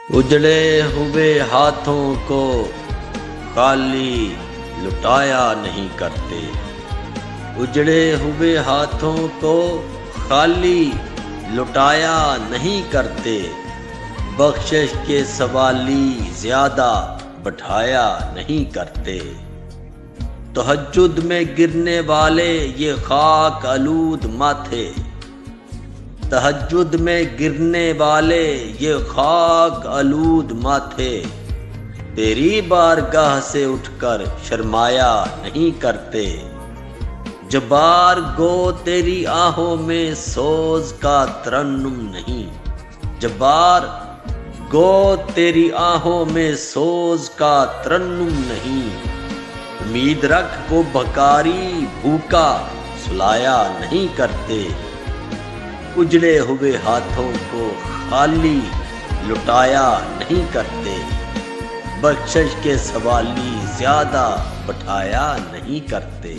اجڑے ہوئے ہاتھوں کو خالی لٹایا نہیں کرتے، اجڑے ہوئے ہاتھوں کو خالی لٹایا نہیں کرتے، بخشش کے سوالی زیادہ بٹھایا نہیں کرتے۔ تہجد میں گرنے والے یہ خاک آلود ماتھے، تہجد میں گرنے والے یہ خاک آلود ماتھے، تیری بارگاہ سے اٹھ کر شرمایا نہیں کرتے۔ جبار گو تیری آہوں میں سوز کا ترنم نہیں، جبار گو تیری آہوں میں سوز کا ترنم نہیں، امید رکھ کو بھکاری بھوکا سلایا نہیں کرتے۔ اجڑے ہوئے ہاتھوں کو خالی لٹایا نہیں کرتے، بخشش کے سوالی زیادہ بٹھایا نہیں کرتے۔